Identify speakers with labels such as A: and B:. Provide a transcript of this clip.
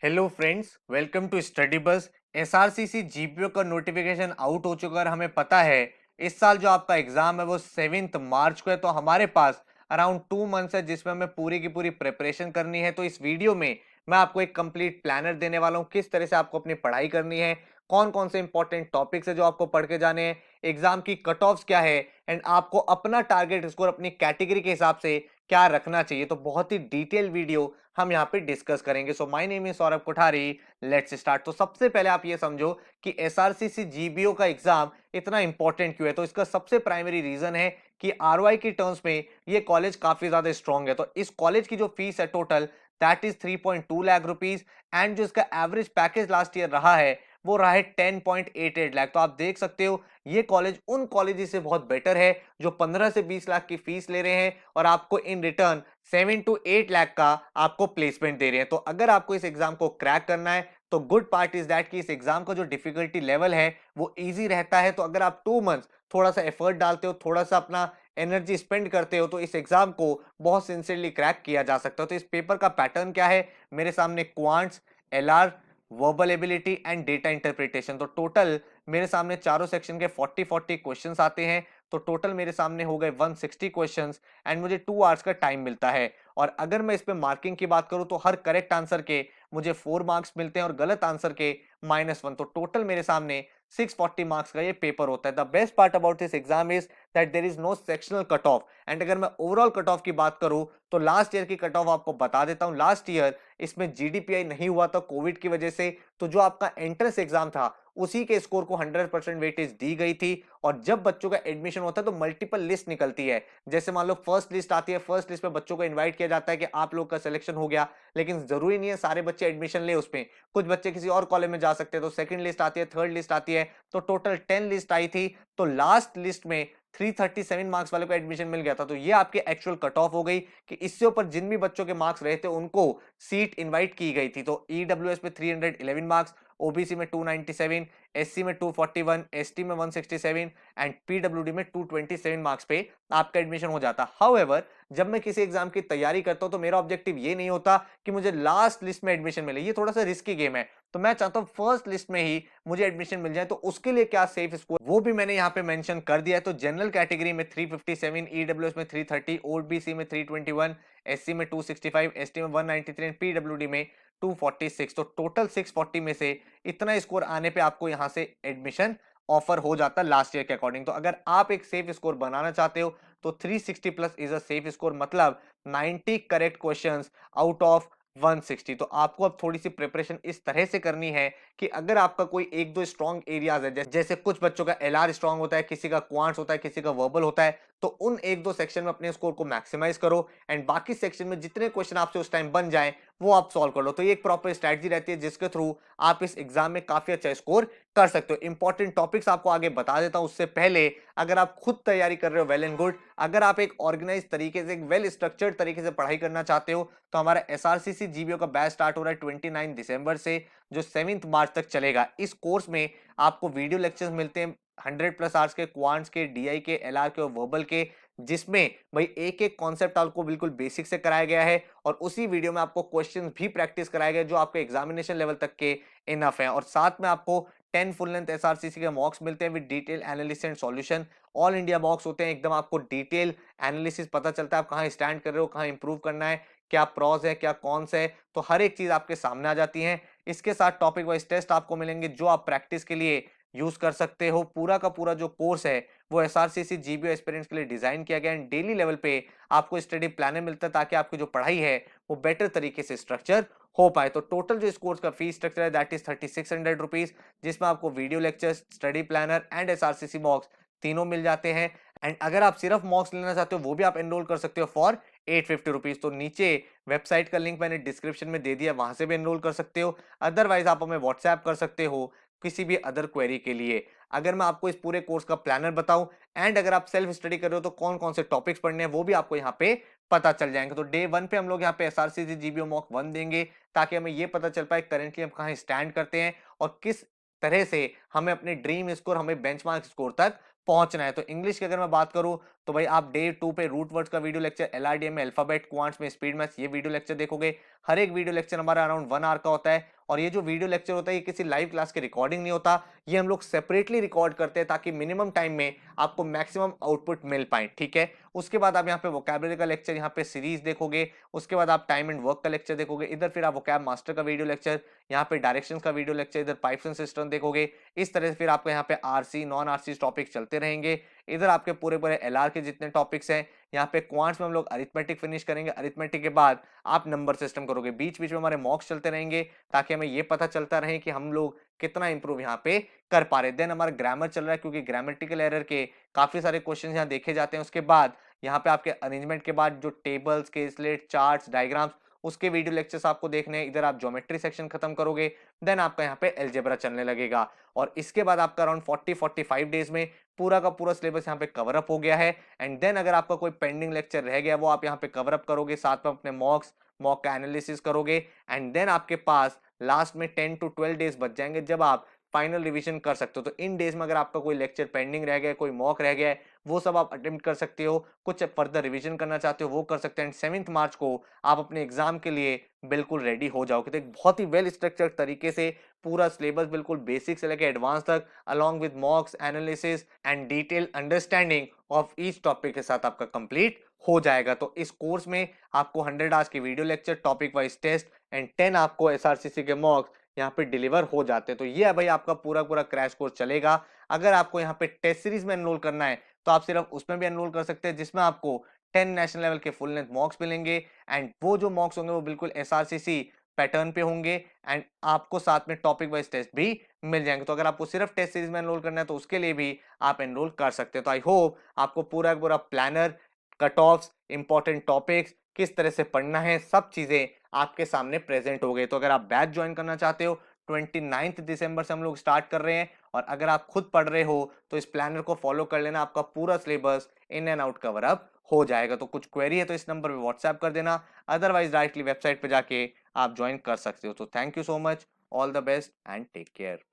A: Hello friends, welcome to study bus. SRCC GPO का notification out हो चुका है। हमें पता है इस साल जो आपका एग्जाम है वो 7 मार्च को है, तो हमारे पास अराउंड 2 मंथ्स है जिसमें हमें पूरी की पूरी प्रिपरेशन करनी है। तो इस वीडियो में मैं आपको एक कंप्लीट प्लानर देने वाला हूँ, किस तरह से आपको अपनी पढ़ाई करनी है, कौन कौन से इंपॉर्टेंट टॉपिक्स है जो आपको पढ़ के जाने हैं, एग्जाम की कट ऑफ्स क्या है, एंड आपको अपना टारगेट स्कोर अपनी कैटेगरी के हिसाब से क्या रखना चाहिए। तो बहुत ही डिटेल वीडियो हम यहाँ पे डिस्कस करेंगे। So my name is Saurabh Kothari, let's start. तो सबसे पहले आप ये समझो कि एसआरसीसी जीबीओ का एग्जाम इतना इंपॉर्टेंट क्यों है। तो इसका सबसे प्राइमरी रीजन है कि आरओआई की टर्म्स में ये कॉलेज काफी ज्यादा स्ट्रॉन्ग है। तो इस कॉलेज की जो फीस है total that is 3.2 lakh rupees, and जो इसका एवरेज पैकेज लास्ट ईयर रहा है वो रहा है 10.88 लाख। तो आप देख सकते हो ये कॉलेज उन कॉलेज से बहुत बेटर है जो 15 से 20 लाख की फीस ले रहे हैं और आपको इन रिटर्न 7 to 8 लाख का आपको प्लेसमेंट दे रहे हैं। तो अगर आपको इस एग्जाम को क्रैक करना है तो गुड पार्ट इज दैट कि इस एग्जाम का जो डिफिकल्टी लेवल है वो इजी रहता है। तो अगर आप 2 मंथ्स थोड़ा सा एफर्ट डालते हो, थोड़ा सा अपना एनर्जी स्पेंड करते हो, तो इस एग्जाम को बहुत सिंसियरली क्रैक किया जा सकता है। तो इस पेपर का पैटर्न क्या है, मेरे सामने quants, LR, verbal ability and data interpretation. तो टोटल मेरे सामने चारों सेक्शन के 40 क्वेश्चंस आते हैं। तो टोटल मेरे सामने हो गए 160 क्वेश्चंस, एंड मुझे 2 आवर्स का टाइम मिलता है। और अगर मैं इस पे मार्किंग की बात करूं तो हर करेक्ट आंसर के मुझे 4 मार्क्स मिलते हैं और गलत आंसर के -1। तो टोटल मेरे सामने 640 मार्क्स का ये पेपर होता है। The best part about this exam is that there is no sectional cut off. And अगर मैं ओवरऑल कट ऑफ की बात करूं तो लास्ट ईयर की कट ऑफ आपको बता देता हूं। लास्ट ईयर इसमें जीडीपीआई नहीं हुआ था कोविड की वजह से, तो जो आपका एंट्रेंस एग्जाम था उसी के स्कोर को 100% वेटेज दी गई थी। और जब बच्चों का एडमिशन होता है तो मल्टीपल लिस्ट निकलती है। जैसे मान लो फर्स्ट लिस्ट आती है, फर्स्ट लिस्ट में बच्चों को इनवाइट किया जाता है कि आप लोग का सिलेक्शन हो गया, लेकिन जरूरी नहीं है सारे बच्चे एडमिशन ले उसमें, कुछ बच्चे किसी और कॉलेज में जा सकते हैं। तो सेकंड लिस्ट आती है, थर्ड लिस्ट आती है, तो टोटल 10 लिस्ट आई थी। तो लास्ट लिस्ट में 337 मार्क्स वाले को एडमिशन मिल गया था। तो ये आपके एक्चुअल कट ऑफ हो गई कि इससे ऊपर जिन भी बच्चों के मार्क्स रहे थे उनको सीट इनवाइट की गई थी। तो ईडब्ल्यूएस में 311 मार्क्स, ओबीसी में 297, एससी में 241, एसटी में 167 एंड पीडब्ल्यूडी में 227 मार्क्स पे आपका एडमिशन हो जाता। हाउएवर जब मैं किसी एग्जाम की तैयारी करता हूं तो मेरा ऑब्जेक्टिव ये नहीं होता कि मुझे लास्ट लिस्ट में एडमिशन मिले, ये थोड़ा सा रिस्की गेम है। तो मैं चाहता हूं फर्स्ट लिस्ट में ही मुझे एडमिशन मिल जाए। तो उसके लिए क्या सेफ स्कोर वो भी मैंने यहाँ पे मेंशन कर दिया है। तो जनरल कैटेगरी में 357, ईडब्ल्यूएस में 330, ओबीसी में 321, एससी में 265, एसटी में 193 एंड पीडब्ल्यूडी में 246। तो टोटल 640 में से इतना स्कोर आने पे आपको यहां से एडमिशन ऑफर हो जाता है लास्ट ईयर के अकॉर्डिंग। तो अगर आप एक सेफ स्कोर बनाना चाहते हो तो 360 plus is a safe score, मतलब 90 करेक्ट क्वेश्चंस आउट ऑफ 160। तो आपको अब थोड़ी सी प्रिपरेशन इस तरह से करनी है कि अगर आपका कोई एक दो स्ट्रॉन्ग एरियाज है, जैसे कुछ बच्चों का एलआर स्ट्रॉन्ग होता है, किसी का क्वांट्स होता है, किसी का वर्बल होता है, तो उन एक दो सेक्शन में अपने स्कोर को मैक्सिमाइज करो एंड बाकी सेक्शन में जितने क्वेश्चन आपसे उस टाइम बन जाए वो आप सॉल्व कर लो। तो ये एक प्रॉपर स्ट्रेटजी रहती है जिसके थ्रू आप इस एग्जाम में काफी अच्छा स्कोर कर सकते हो। इंपॉर्टेंट टॉपिक्स आपको आगे बता देता हूं उससे पहले, अगर आप खुद तैयारी कर रहे हो वेल एंड गुड। अगर आप एक ऑर्गेनाइज तरीके से, एक वेल स्ट्रक्चर्ड तरीके से पढ़ाई करना चाहते हो तो हमारा एसआरसीसी जीबीओ का बैच स्टार्ट हो रहा है 29 दिसंबर से, जो 7 मार्च तक चलेगा। इस कोर्स में आपको वीडियो लेक्चर्स मिलते हैं 100+ आवर्स के, क्वांट्स के, डीआई के, एलआर के और वर्बल के, जिसमें भाई एक एक कॉन्सेप्ट आपको बिल्कुल बेसिक से कराया गया है और उसी वीडियो में आपको क्वेश्चंस भी प्रैक्टिस कराए गए जो आपके एग्जामिनेशन लेवल तक के इनफ है। और साथ में आपको 10 फुल लेंथ एसआरसीसी के मॉक्स मिलते हैं with detail analysis and solution. All India मॉक्स होते हैं, एकदम आपको डिटेल एनालिसिस पता चलता है आप कहाँ स्टैंड कर रहे हो, कहाँ इंप्रूव करना है, क्या प्रॉस है, क्या कॉन्स है, तो हर एक चीज आपके सामने आ जाती है। इसके साथ टॉपिक वाइज टेस्ट आपको मिलेंगे जो आप प्रैक्टिस के लिए यूज कर सकते हो। पूरा का पूरा जो कोर्स है वो एसआरसीसी जीबीओ एस्पिरेंट्स के लिए डिजाइन किया गया है। डेली लेवल पे आपको स्टडी प्लानर मिलता है ताकि आपकी जो पढ़ाई है वो बेटर तरीके से स्ट्रक्चर हो पाए। तो टोटल जो इस कोर्स का फीस स्ट्रक्चर है दैट इज 3600 रुपीज, जिसमें आपको video lectures, study planner and SRCC mocks तीनों मिल जाते हैं। एंड अगर आप सिर्फ मॉक्स लेना चाहते हो वो भी आप एनरोल कर सकते हो फॉर 850 रुपीज। तो नीचे वेबसाइट का लिंक मैंने डिस्क्रिप्शन में दे दिया, वहां से भी एनरोल कर सकते हो। अदरवाइज आप हमें व्हाट्सएप कर सकते हो किसी भी अदर क्वेरी के लिए। अगर मैं आपको इस पूरे कोर्स का प्लानर बताऊं एंड अगर आप सेल्फ स्टडी कर रहे हो तो कौन कौन से टॉपिक्स पढ़ने हैं वो भी आपको यहाँ पे पता चल जाएंगे। तो डे 1 पे हम लोग यहाँ पे एसआरसीसी जीबीओ मॉक 1 देंगे ताकि हमें ये पता चल पाए करेंटली हम कहाँ स्टैंड करते हैं और किस तरह से हमें अपने ड्रीम स्कोर, हमें बेंचमार्क स्कोर तक पहुंचना है। तो इंग्लिश की अगर मैं बात करूं तो भाई आप डे 2 पे रूट वर्ड्स का वीडियो लेक्चर, एलआरडीएम में अल्फाबेट, क्वांट्स में स्पीड मैथ्स, ये वीडियो लेक्चर देखोगे। हर एक वीडियो लेक्चर हमारा अराउंड 1 आवर का होता है, और ये जो वीडियो लेक्चर होता है ये किसी लाइव क्लास की रिकॉर्डिंग नहीं होता, ये हम लोग सेपरेटली रिकॉर्ड करते हैं ताकि मिनिमम टाइम में आपको मैक्सिमम आउटपुट मिल पाए, ठीक है। उसके बाद आप यहाँ पे वोकैबुलरी का लेक्चर, यहाँ पे सीरीज देखोगे, उसके बाद आप टाइम एंड वर्क का लेक्चर देखोगे, इधर फिर आप वोकैब मास्टर का वीडियो लेक्चर, यहाँ पे डायरेक्शंस का वीडियो लेक्चर, इधर पाइप्स एंड सिस्टम देखोगे। इस तरह से फिर आपको यहाँ पे आरसी नॉन आरसी टॉपिक चलते रहेंगे। इधर आपके पूरे पूरे एलआर के जितने टॉपिक्स हैं, यहाँ पे क्वांट्स में हम लोग अरिथमेटिक फिनिश करेंगे, अरिथमेटिक के बाद आप नंबर सिस्टम करोगे। बीच बीच में हमारे मॉक्स चलते रहेंगे ताकि हमें ये पता चलता रहे कि हम लोग कितना इंप्रूव यहाँ पे कर पा रहे। देन हमारा ग्रामर चल रहा है, क्योंकि ग्रामेटिकल एरर के काफी सारे क्वेश्चन यहाँ देखे जाते हैं। उसके बाद यहाँ पे आपके अरेंजमेंट के बाद जो टेबल्स के स्लेट चार्ट्स डायग्राम्स, उसके वीडियो लेक्चर्स आपको देखने हैं। इधर आप ज्योमेट्री सेक्शन खत्म करोगे, देन आपका यहाँ पे अलजेब्रा चलने लगेगा, और इसके बाद आपका अराउंड 40-45 डेज में पूरा का पूरा सिलेबस यहाँ पे कवर अप हो गया है। एंड देन अगर आपका कोई पेंडिंग लेक्चर रह गया वो आप यहाँ पे कवर अप करोगे, साथ में अपने मॉक का एनालिसिस करोगे, एंड देन आपके पास लास्ट में 10 to 12 डेज बच जाएंगे जब आप फाइनल रिवीजन कर सकते हो। तो इन डेज में अगर आपका कोई लेक्चर पेंडिंग रह गया है, कोई मॉक रह गया है, वो सब आप अटेम्प्ट कर सकते हो। कुछ फर्दर रिवीजन करना चाहते हो वो कर सकते हैं। 7 मार्च को आप अपने एग्जाम के लिए बिल्कुल रेडी हो जाओगे। तो एक बहुत ही वेल स्ट्रक्चर्ड तरीके से पूरा सिलेबस बिल्कुल बेसिक से लेकर एडवांस तक, along with मॉक्स analysis and detail understanding of each topic के साथ आपका कंप्लीट हो जाएगा। तो इस कोर्स में आपको 100 आवर्स की video lecture, topic wise test and 10 आपको एसआरसीसी के मॉक्स यहाँ पे डिलीवर हो जाते हैं। तो ये है भाई आपका पूरा पूरा क्रैश कोर्स चलेगा। अगर आपको यहाँ पे टेस्ट सीरीज में एनरोल करना है तो आप सिर्फ उसमें भी एनरोल कर सकते हैं, जिसमें आपको 10 नेशनल लेवल के फुल लेंथ मॉक्स मिलेंगे, एंड वो जो मॉक्स होंगे वो बिल्कुल एसआरसीसी पैटर्न पे होंगे, एंड आपको साथ में टॉपिक वाइज टेस्ट भी मिल जाएंगे। तो अगर आपको सिर्फ टेस्ट सीरीज में एनरोल करना है तो उसके लिए भी आप एनरोल कर सकते हैं। तो आई होप आपको पूरा पूरा planner, cut offs, important topics, किस तरह से पढ़ना है, सब चीजें आपके सामने प्रेजेंट हो गई। तो अगर आप बैच ज्वाइन करना चाहते हो, 29 दिसंबर से हम लोग स्टार्ट कर रहे हैं, और अगर आप खुद पढ़ रहे हो तो इस प्लानर को फॉलो कर लेना, आपका पूरा syllabus in and out cover up हो जाएगा। तो कुछ क्वेरी है तो इस नंबर पे व्हाट्सएप कर देना, अदरवाइज डायरेक्टली वेबसाइट पे जाके आप ज्वाइन कर सकते हो। तो thank you so much, all the best and take care.